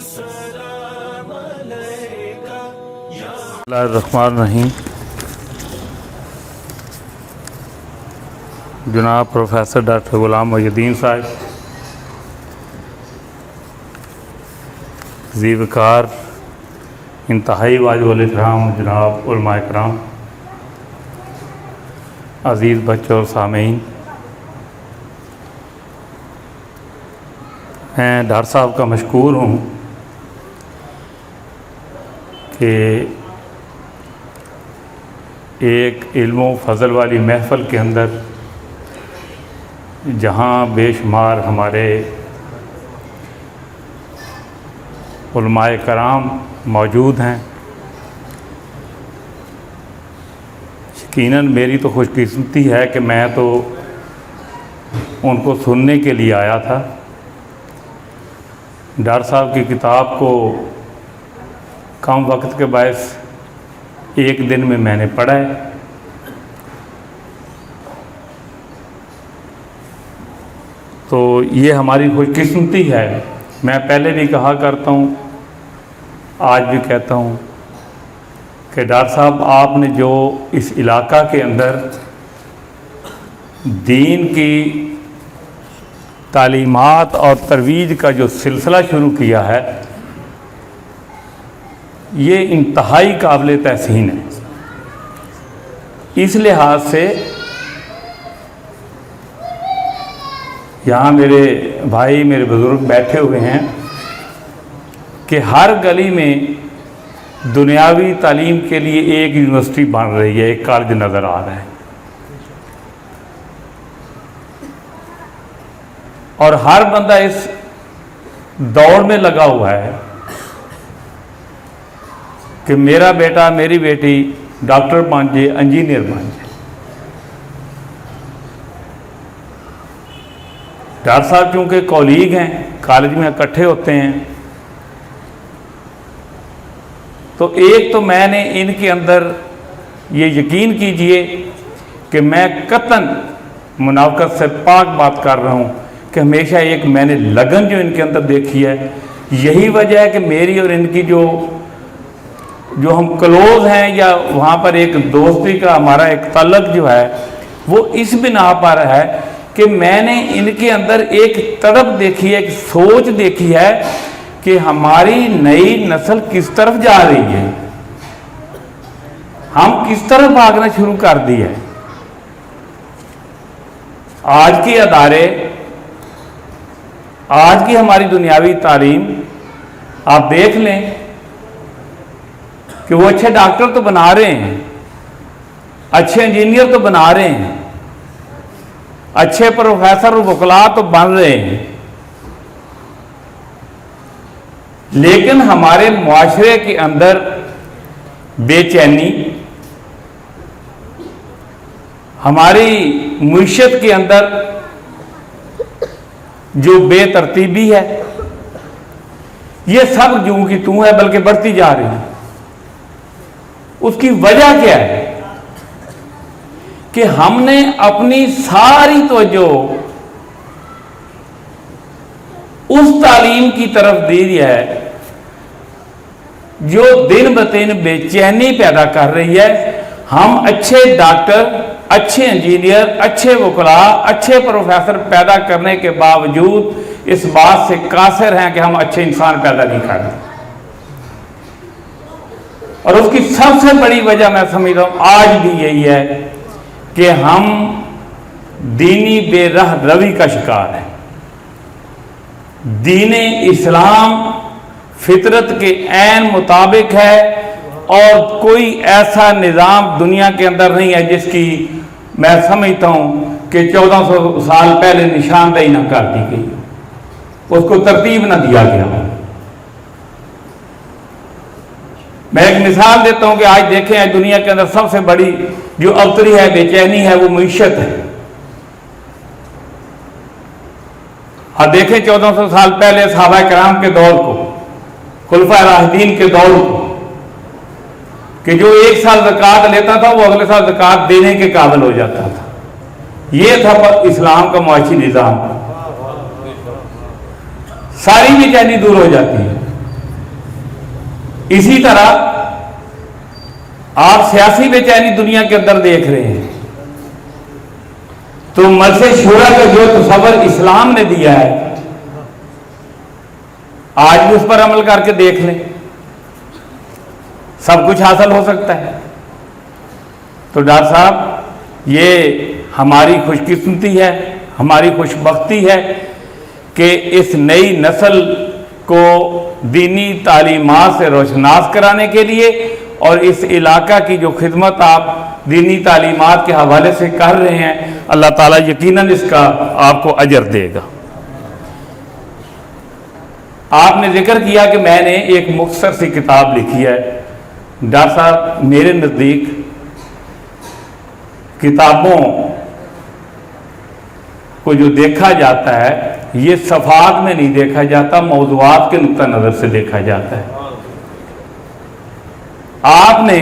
بسم اللہ الرحمن الرحیم۔ جناب پروفیسر ڈاکٹر غلام محی الدین صاحب، ذی وقار انتہائی واجب الاحترام جناب علماء کرام، عزیز بچوں اور سامعین، میں ڈاکٹر صاحب کا مشکور ہوں کہ ایک علم و فضل والی محفل کے اندر جہاں بے شمار ہمارے علماء کرام موجود ہیں، یقیناً میری تو خوش قسمتی ہے کہ میں تو ان کو سننے کے لیے آیا تھا۔ ڈاکٹر صاحب کی کتاب کو کم وقت کے باعث ایک دن میں نے پڑھا ہے، تو یہ ہماری خوش قسمتی ہے۔ میں پہلے بھی کہا کرتا ہوں، آج بھی کہتا ہوں کہ ڈاکٹر صاحب آپ نے جو اس علاقہ کے اندر دین کی تعلیمات اور ترویج کا جو سلسلہ شروع کیا ہے، یہ انتہائی قابل تحسین ہے۔ اس لحاظ سے یہاں میرے بھائی، میرے بزرگ بیٹھے ہوئے ہیں کہ ہر گلی میں دنیاوی تعلیم کے لیے ایک یونیورسٹی بن رہی ہے، ایک کالج نظر آ رہا ہے، اور ہر بندہ اس دوڑ میں لگا ہوا ہے کہ میرا بیٹا، میری بیٹی ڈاکٹر بن جائے، انجینئر بن جائے۔ ڈاکٹر صاحب چونکہ کولیگ ہیں، کالج میں اکٹھے ہوتے ہیں، تو ایک تو میں نے ان کے اندر یہ یقین کیجئے کہ میں قطعاً منافقت سے پاک بات کر رہا ہوں کہ ہمیشہ ایک میں نے لگن جو ان کے اندر دیکھی ہے، یہی وجہ ہے کہ میری اور ان کی جو ہم کلوز ہیں، یا وہاں پر ایک دوستی کا ہمارا ایک تعلق جو ہے، وہ اس بنا پر ہے کہ میں نے ان کے اندر ایک تڑپ دیکھی ہے، ایک سوچ دیکھی ہے کہ ہماری نئی نسل کس طرف جا رہی ہے، ہم کس طرف بھاگنا شروع کر دی ہے۔ آج کے ادارے، آج کی ہماری دنیاوی تعلیم آپ دیکھ لیں کہ وہ اچھے ڈاکٹر تو بنا رہے ہیں، اچھے انجینئر تو بنا رہے ہیں، اچھے پروفیسر اور وکلاء تو بن رہے ہیں، لیکن ہمارے معاشرے کے اندر بے چینی، ہماری معیشت کے اندر جو بے ترتیبی ہے، یہ سب جوں کی توں ہے، بلکہ بڑھتی جا رہی ہے۔ اس کی وجہ کیا ہے کہ ہم نے اپنی ساری توجہ اس تعلیم کی طرف دی ہے جو دن بدن بے چینی پیدا کر رہی ہے۔ ہم اچھے ڈاکٹر، اچھے انجینئر، اچھے وکلاء، اچھے پروفیسر پیدا کرنے کے باوجود اس بات سے قاصر ہیں کہ ہم اچھے انسان پیدا نہیں کر رہے، اور اس کی سب سے بڑی وجہ میں سمجھتا ہوں آج بھی یہی ہے کہ ہم دینی بے رہ روی کا شکار ہیں۔ دین اسلام فطرت کے عین مطابق ہے، اور کوئی ایسا نظام دنیا کے اندر نہیں ہے جس کی میں سمجھتا ہوں کہ 1400 سال پہلے نشاندہی نہ کر دی گئی، اس کو ترتیب نہ دیا گیا۔ میں ایک مثال دیتا ہوں کہ آج دیکھیں دنیا کے اندر سب سے بڑی جو ابتری ہے، بے چینی ہے، وہ معیشت ہے۔ اور دیکھیں 1400 سال پہلے صحابہ کرام کے دور کو، خلفائے راشدین کے دور کو، کہ جو ایک سال زکوٰۃ لیتا تھا وہ اگلے سال زکوٰۃ دینے کے قابل ہو جاتا تھا۔ یہ تھا اسلام کا معاشی نظام۔ ساری بے چینی دور ہو جاتی ہے۔ اسی طرح آپ سیاسی بے چینی دنیا کے اندر دیکھ رہے ہیں، تو مجلس شورا کا جو تصور اسلام نے دیا ہے، آج بھی اس پر عمل کر کے دیکھ لیں، سب کچھ حاصل ہو سکتا ہے۔ تو ڈاکٹر صاحب، یہ ہماری خوش قسمتی ہے، ہماری خوش بختی ہے کہ اس نئی نسل کو دینی تعلیمات سے روشناس کرانے کے لیے اور اس علاقہ کی جو خدمت آپ دینی تعلیمات کے حوالے سے کر رہے ہیں، اللہ تعالیٰ یقیناً اس کا آپ کو اجر دے گا۔ آپ نے ذکر کیا کہ میں نے ایک مختصر سی کتاب لکھی ہے۔ ڈاکٹر صاحب، میرے نزدیک کتابوں کو جو دیکھا جاتا ہے، یہ صفحات میں نہیں دیکھا جاتا، موضوعات کے نقطہ نظر سے دیکھا جاتا ہے۔ آپ نے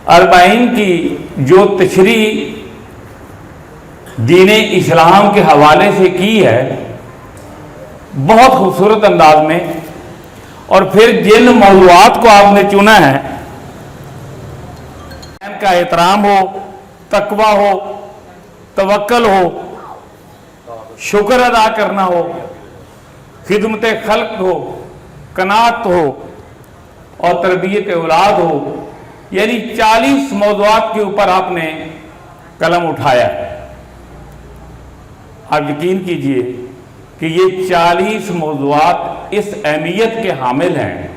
40 کی جو تشریح دین اسلام کے حوالے سے کی ہے، بہت خوبصورت انداز میں، اور پھر جن موضوعات کو آپ نے چنا ہے، ان کا احترام ہو، تقوی ہو، توکل ہو، شکر ادا کرنا ہو، خدمت خلق ہو، قناعت ہو، اور تربیت اولاد ہو، یعنی 40 موضوعات کے اوپر آپ نے قلم اٹھایا ہے۔ آپ یقین کیجئے کہ یہ 40 موضوعات اس اہمیت کے حامل ہیں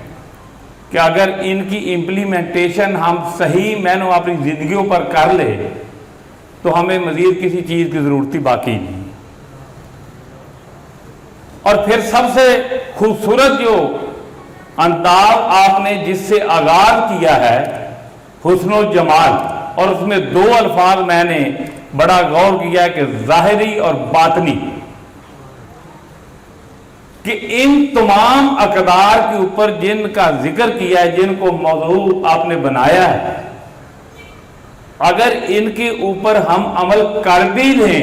کہ اگر ان کی امپلیمنٹیشن ہم صحیح معنوں اپنی زندگیوں پر کر لے تو ہمیں مزید کسی چیز کی ضرورت ہی باقی نہیں۔ اور پھر سب سے خوبصورت جو انداز آپ نے جس سے آغاز کیا ہے، حسن و جمال، اور اس میں 2 الفاظ میں نے بڑا غور کیا ہے کہ ظاہری اور باطنی، کہ ان تمام اقدار کے اوپر جن کا ذکر کیا ہے، جن کو موضوع آپ نے بنایا ہے، اگر ان کے اوپر ہم عمل کر بھی لیں،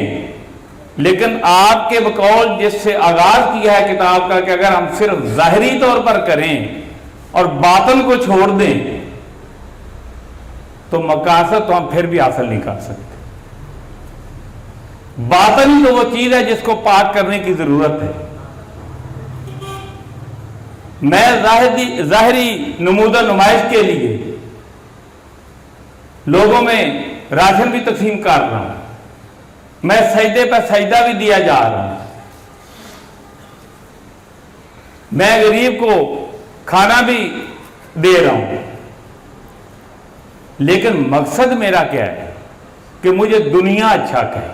لیکن آپ کے بقول جس سے آغاز کیا ہے کتاب کا کہ اگر ہم صرف ظاہری طور پر کریں اور باطن کو چھوڑ دیں تو مقاصد تو ہم پھر بھی حاصل نہیں کر سکتے۔ باطن تو وہ چیز ہے جس کو پاک کرنے کی ضرورت ہے۔ میں ظاہری نمود و نمائش کے لیے لوگوں میں راشن بھی تقسیم کر رہا ہوں، میں سجدے پہ سجدہ بھی دیا جا رہا ہوں، میں غریب کو کھانا بھی دے رہا ہوں، لیکن مقصد میرا کیا ہے کہ مجھے دنیا اچھا کہے۔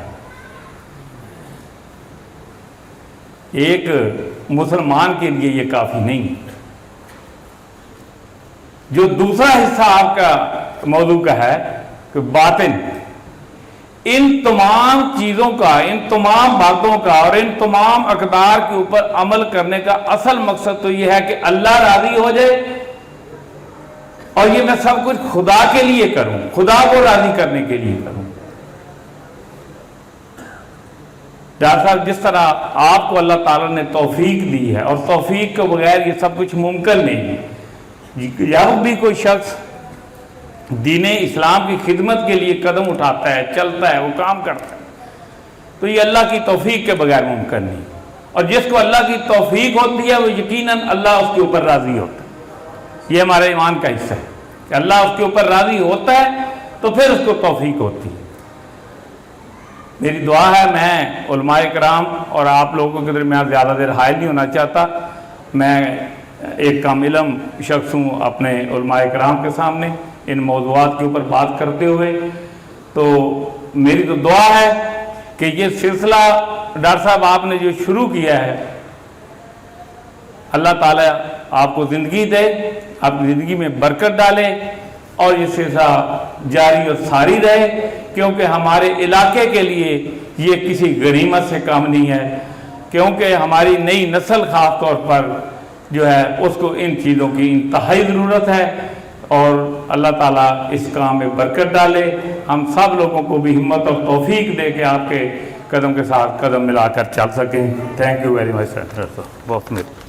ایک مسلمان کے لیے یہ کافی نہیں ہے۔ جو دوسرا حصہ آپ کا موضوع کا ہے کہ باطن، ان تمام چیزوں کا، ان تمام باتوں کا اور ان تمام اقدار کے اوپر عمل کرنے کا اصل مقصد تو یہ ہے کہ اللہ راضی ہو جائے، اور یہ میں سب کچھ خدا کے لیے کروں، خدا کو راضی کرنے کے لیے کروں۔ ڈاکٹر صاحب، جس طرح آپ کو اللہ تعالیٰ نے توفیق دی ہے، اور توفیق کے بغیر یہ سب کچھ ممکن نہیں ہے، جب بھی کوئی شخص دین اسلام کی خدمت کے لیے قدم اٹھاتا ہے، چلتا ہے، وہ کام کرتا ہے، تو یہ اللہ کی توفیق کے بغیر ممکن نہیں۔ اور جس کو اللہ کی توفیق ہوتی ہے وہ یقیناً اللہ اس کے اوپر راضی ہوتا ہے۔ یہ ہمارے ایمان کا حصہ ہے کہ اللہ اس کے اوپر راضی ہوتا ہے تو پھر اس کو توفیق ہوتی ہے۔ میری دعا ہے، میں علماء کرام اور آپ لوگوں کے درمیان زیادہ دیر حائل نہیں ہونا چاہتا، میں ایک کم علم شخص ہوں اپنے علماء کرام کے سامنے ان موضوعات کے اوپر بات کرتے ہوئے، تو میری تو دعا ہے کہ یہ سلسلہ ڈاکٹر صاحب آپ نے جو شروع کیا ہے، اللہ تعالیٰ آپ کو زندگی دے، اپنی زندگی میں برکت ڈالے، اور یہ سلسلہ جاری اور ساری رہے، کیونکہ ہمارے علاقے کے لیے یہ کسی غنیمت سے کم نہیں ہے، کیونکہ ہماری نئی نسل خاص طور پر جو ہے اس کو ان چیزوں کی انتہائی ضرورت ہے، اور اللہ تعالیٰ اس کام میں برکت ڈالے، ہم سب لوگوں کو بھی ہمت اور توفیق دے کہ آپ کے قدم کے ساتھ قدم ملا کر چل سکیں۔ تھینک یو ویری مچ سر، بہت مہربانی۔